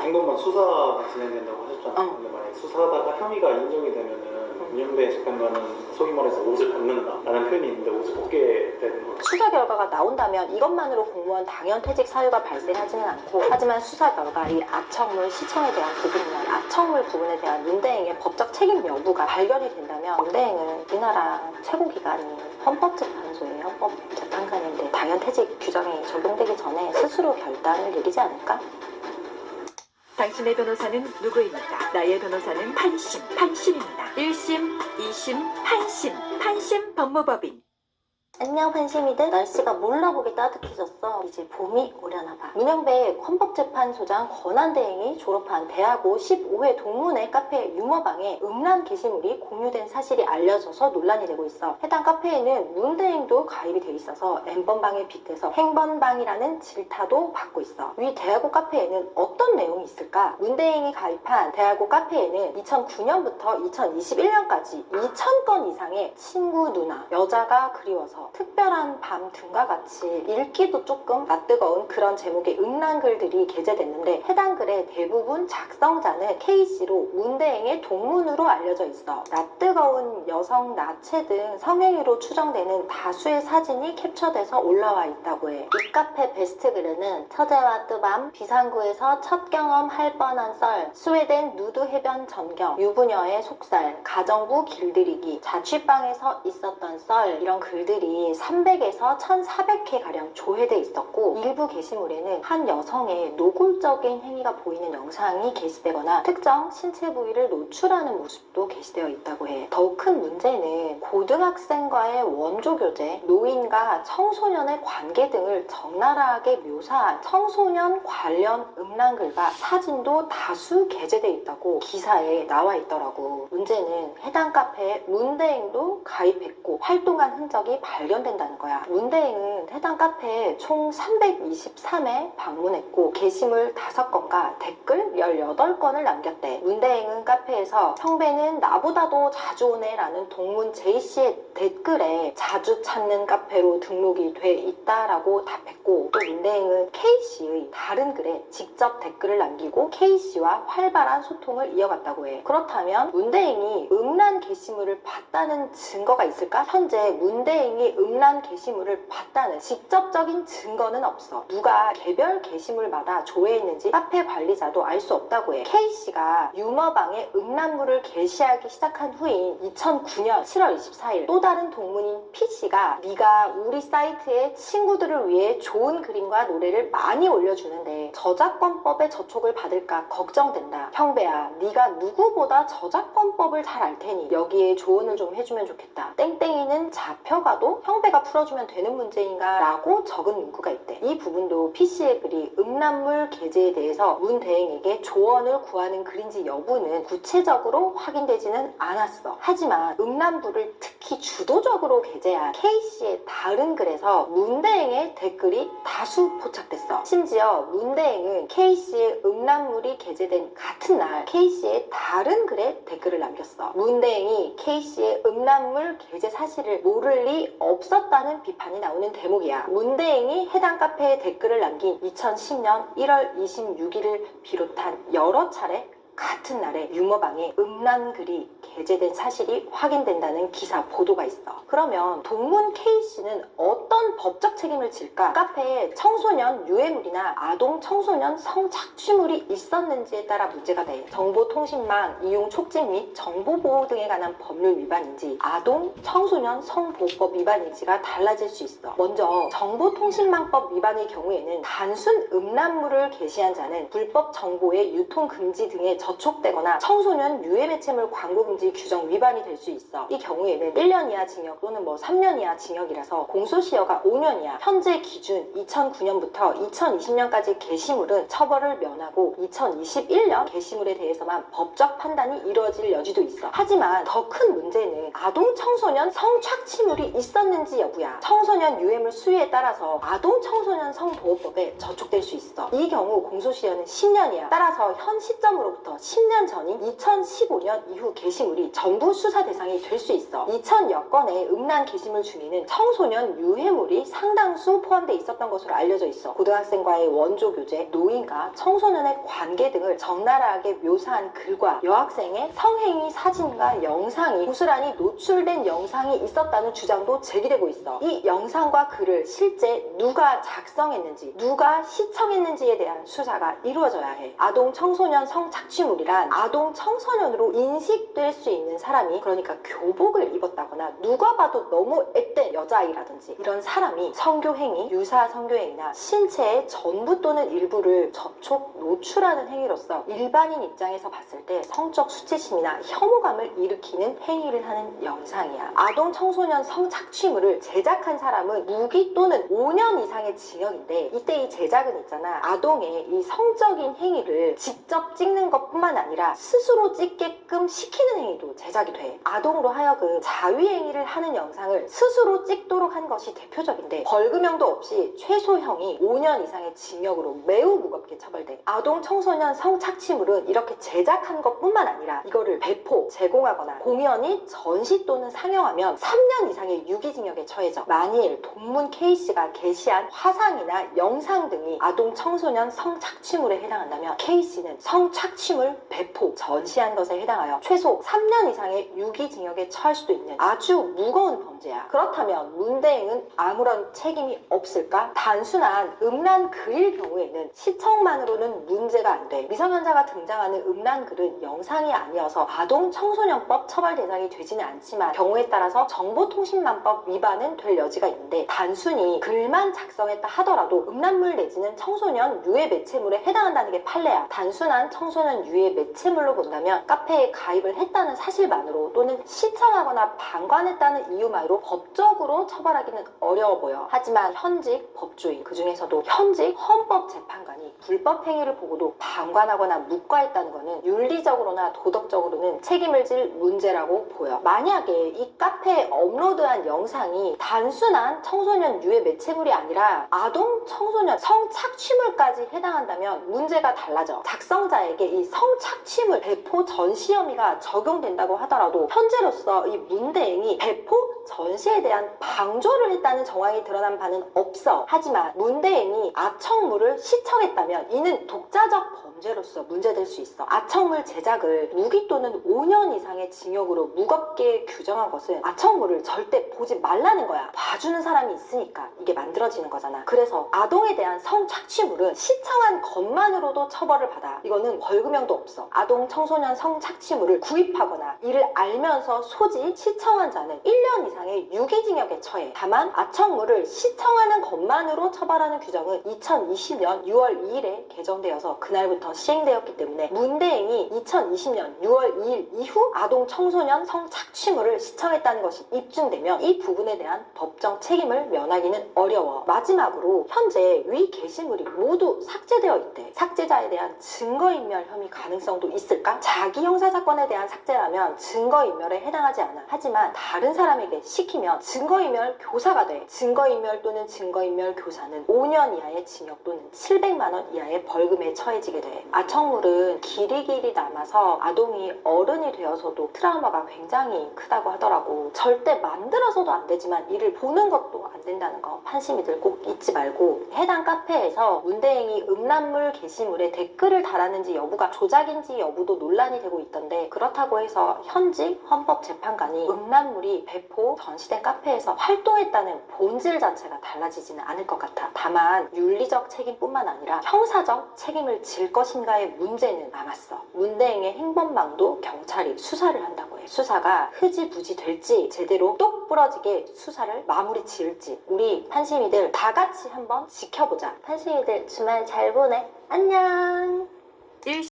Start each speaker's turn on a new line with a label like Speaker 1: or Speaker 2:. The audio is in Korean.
Speaker 1: 행동만 수사가 진행된다고 하셨잖아요. 근데 만약에 수사하다가 혐의가 인정이 되면은 문영배 재판관은 소위 말해서 옷을 벗는다라는 표현이 있는데 옷을 벗게 되는 거예요.
Speaker 2: 수사 결과가 나온다면 이것만으로 공무원 당연 퇴직 사유가 발생하지는 않고, 하지만 수사 결과 이 악청물 시청에 대한 부분이나 악청물 부분에 대한 문대행의 법적 책임 여부가 발견이 된다면 문대행은 우리나라 최고 기관이 헌법재판소의 헌법재판관인데 당연 퇴직 규정이 적용되기 전에 스스로 결단을 내리지 않을까?
Speaker 3: 당신의 변호사는 누구입니까? 나의 변호사는 판심입니다. 1심, 2심, 판심 법무법인.
Speaker 2: 안녕 판심이들. 날씨가 몰라보게 따뜻해졌어. 이제 봄이 오려나봐. 문영배 헌법재판소장 권한대행이 졸업한 대학고 15회 동문회 카페 유머방에 음란 게시물이 공유된 사실이 알려져서 논란이 되고 있어. 해당 카페에는 문대행도 가입이 돼 있어서 N번방에 빗대서 행번방이라는 질타도 받고 있어. 위 대학고 카페에는 어떤 내용이 있을까? 문대행이 가입한 대학고 카페에는 2009년부터 2021년까지 2,000건 이상의 친구 누나, 여자가 그리워서, 특별한 밤 등과 같이 읽기도 조금 낯뜨거운 그런 제목의 음란 글들이 게재됐는데, 해당 글의 대부분 작성자는 K씨로 문대행의 동문으로 알려져 있어. 낯뜨거운 여성 나체 등 성행위로 추정되는 다수의 사진이 캡처돼서 올라와 있다고 해. 이 카페 베스트 글에는 처제와 뜨밤, 비상구에서 첫 경험할 뻔한 썰, 스웨덴 누드 해변 전경, 유부녀의 속살, 가정부 길들이기, 자취방에서 있었던 썰, 이런 글들이 300에서 1400회 가량 조회돼 있었고, 일부 게시물에는 한 여성의 노골적인 행위가 보이는 영상이 게시되거나 특정 신체 부위를 노출하는 모습도 게시되어 있다고 해. 더욱 큰 문제는 고등학생과의 원조 교제, 노인과 청소년의 관계 등을 적나라하게 묘사한 청소년 관련 음란글과 사진도 다수 게재돼 있다고 기사에 나와 있더라고. 문제는 해당 카페에 문대행도 가입했고 활동한 흔적이 발견된다는 거야. 문대행은 해당 카페에 총 323회 방문했고 게시물 5건과 댓글 18건을 남겼대. 문대행은 카페에서 형배는 나보다도 자주 오네 라는 동문 J씨의 댓글에 자주 찾는 카페로 등록이 돼 있다라고 답했고, 또 문대행은 K씨의 다른 글에 직접 댓글을 남기고 K씨와 활발한 소통을 이어갔다고 해. 그렇다면 문대행이 음란 게시물을 봤다는 증거가 있을까? 현재 문대행이 음란 게시물을 봤다는 직접적인 증거는 없어. 누가 개별 게시물마다 조회했는지 카페 관리자도 알 수 없다고 해. K씨가 유머방에 음란물을 게시하기 시작한 후인 2009년 7월 24일 또 다른 동문인 P씨가 네가 우리 사이트에 친구들을 위해 좋은 그림과 노래를 많이 올려주는데 저작권법에 저촉을 받을까 걱정된다. 형배야, 네가 누구보다 저작권법을 잘 알 테니 여기에 조언을 좀 해주면 좋겠다. 땡땡이는 잡혀가도 형배가 풀어주면 되는 문제인가? 라고 적은 문구가 있대. 이 부분도 P씨의 글이 음란물 게재에 대해서 문대행에게 조언을 구하는 글인지 여부는 구체적으로 확인되지는 않았어. 하지만 음란물을 특히 주도적으로 게재한 K씨의 다른 글에서 문대행의 댓글이 다수 포착됐어. 심지어 문대행은 K씨의 음란물이 게재된 같은 날 K씨의 다른 글에 댓글을 남겼어. 문대행이 K씨의 음란물 게재 사실을 모를 리 없었다는 비판이 나오는 대목이야. 문대행이 해당 카페에 댓글을 남긴 2010년 1월 26일을 비롯한 여러 차례 같은 날에 유머방에 음란글이 게재된 사실이 확인된다는 기사 보도가 있어. 그러면 동문 K씨는 어떤 법적 책임을 질까? 카페에 청소년 유해물이나 아동 청소년 성착취물이 있었는지에 따라 문제가 돼. 정보통신망 이용 촉진 및 정보보호 등에 관한 법률 위반인지 아동 청소년 성보호법 위반인지가 달라질 수 있어. 먼저 정보통신망법 위반의 경우에는 단순 음란물을 게시한 자는 불법 정보의 유통 금지 등의 저촉되거나 청소년 유해 매체물 광고 금지 규정 위반이 될 수 있어. 이 경우에는 1년 이하 징역 또는 3년 이하 징역이라서 공소시효가 5년이야. 현재 기준 2009년부터 2020년까지 게시물은 처벌을 면하고 2021년 게시물에 대해서만 법적 판단이 이루어질 여지도 있어. 하지만 더 큰 문제는 아동 청소년 성착취물이 있었는지 여부야. 청소년 유해물 수위에 따라서 아동 청소년 성보호법에 저촉될 수 있어. 이 경우 공소시효는 10년이야. 따라서 현 시점으로부터 10년 전인 2015년 이후 게시물이 게시물이 전부 수사 대상이 될 수 있어. 2000여 건의 음란 게시물 중에는 청소년 유해물이 상당수 포함되어 있었던 것으로 알려져 있어. 고등학생과의 원조 교제, 노인과 청소년의 관계 등을 적나라하게 묘사한 글과 여학생의 성행위 사진과 영상이 고스란히 노출된 영상이 있었다는 주장도 제기되고 있어. 이 영상과 글을 실제 누가 작성했는지, 누가 시청했는지에 대한 수사가 이루어져야 해. 아동 청소년 성착취물이란 아동 청소년으로 인식될 수 있는 사람이, 그러니까 교복을 입었다거나 누가 봐도 너무 앳된 여자아이라든지 이런 사람이 성교행위, 유사 성교행위나 신체의 전부 또는 일부를 접촉, 노출하는 행위로서 일반인 입장에서 봤을 때 성적 수치심이나 혐오감을 일으키는 행위를 하는 영상이야. 아동 청소년 성착취물을 제작한 사람은 무기 또는 5년 이상의 징역인데, 이때 이 제작은 있잖아, 아동의 이 성적인 행위를 직접 찍는 것뿐만 아니라 스스로 찍게끔 시키는 행위도 제작이 돼. 아동으로 하여금 자위행위를 하는 영상을 스스로 찍도록 한 것이 대표적인데, 벌금형도 없이 최소형이 5년 이상의 징역으로 매우 무겁게 처벌돼. 아동 청소년 성착취물은 이렇게 제작한 것뿐만 아니라 이거를 배포, 제공하거나 공연히 전시 또는 상영하면 3년 이상의 유기징역에 처해져. 만일 동문 K씨가 게시한 화상이나 영상 등이 아동 청소년 성착취물에 해당한다면 K씨는 성착취물 배포, 전시한 것에 해당하여 최소 3년 이상의 유기징역에 처할 수도 있는 아주 무거운 범죄야. 그렇다면 문대행은 아무런 책임이 없을까? 단순한 음란 글일 경우에는 시청만으로는 문제가 안 돼. 미성년자가 등장하는 음란 글은 영상이 아니어서 아동 청소년법 처벌 대상이 되지는 않지만 경우에 따라서 정보통신망법 위반은 될 여지가 있는데, 단순히 글만 작성했다 하더라도 음란물 내지는 청소년 유해 매체물에 해당한다는 게 판례야. 단순한 청소년 유해 매체물로 본다면 카페에 가입을 했다는 사실만으로 또는 시청하거나 방관했다는 이유만으로 법적으로 처벌하기는 어려워 보여. 하지만 현직 법조인, 그 중에서도 현직 헌법재판관이 불법 행위를 보고도 방관하거나 묵과했다는 것은 윤리적으로나 도덕적으로는 책임을 질 문제라고 보여. 만약에 이 카페에 업로드한 영상이 단순한 청소년 유해 매체물이 아니라 아동 청소년 성착취물까지 해당한다면 문제가 달라져. 작성자에게 이 성착취물 배포 전시 혐의가 적용된다고 하더라도 현재로서 이 문대행이 배포 전시에 대한 방조를 했다는 정황이 드러난 바는 없어. 하지만 문대행이 아청물을 시청했다면 이는 독자적 범죄로서 문제될 수 있어. 아청물 제작을 무기 또는 5년 이상의 징역으로 무겁게 규정한 것은 아청물을 절대 보지 말라는 거야. 봐주는 사람이 있으니까 이게 만들어지는 거잖아. 그래서 아동에 대한 성착취물은 시청한 것만으로도 처벌을 받아. 이거는 벌금형도 없어. 아동 청소년 성착취물을 구입하거나 이를 알면서 소지, 시청한 자는 1년 이상의 유기징역에 처해. 다만 아청물을 시청하는 것만으로 처벌하는 규정은 2020년 6월 2일에 개정되어서 그날부터 시행되었기 때문에 문대행이 2020년 6월 2일 이후 아동 청소년 성착취물을 시청했다는 것이 입증되면 이 부분에 대한 법정 책임을 면하기는 어려워. 마지막으로 현재 위 게시물이 모두 삭제되어 있대. 삭제자에 대한 증거인멸 혐의 가능성도 있을까? 자기 형사사건에 대한 삭제라면 증거인멸에 해당하지 않아. 하지만 다른 사람에게 시키면 증거인멸 교사가 돼. 증거인멸 또는 증거인멸 교사는 5년 이하의 징역 또는 700만 원 이하의 벌금에 처해지게 돼. 아청물은 길이길이 남아서 아동이 어른이 되어서도 트라우마가 굉장히 크다고 하더라고. 절대 만들어서도 안 되지만 이를 보는 것도 안 된다는 거 판심이들 꼭 잊지 말고, 해당 카페에서 문대행이 음란물 게시물에 댓글을 달았는지 여부가 조작인지 여부도 논란이 되고 있던데, 그렇다고 해서 현직 헌법재판관이 음란물이 배포, 전시된 카페에서 활동했다는 본질 자체가 달라지지는 않을 것 같아. 다만 윤리적 책임뿐만 아니라 형사적 책임을 질 것인가의 문제는 남았어. 문대행의 행범망도 경찰이 수사를 한다고 해. 수사가 흐지부지 될지, 제대로 똑 부러지게 수사를 마무리 지을지 우리 판심이들 다 같이 한번 지켜보자. 판심이들 주말 잘 보내. 안녕.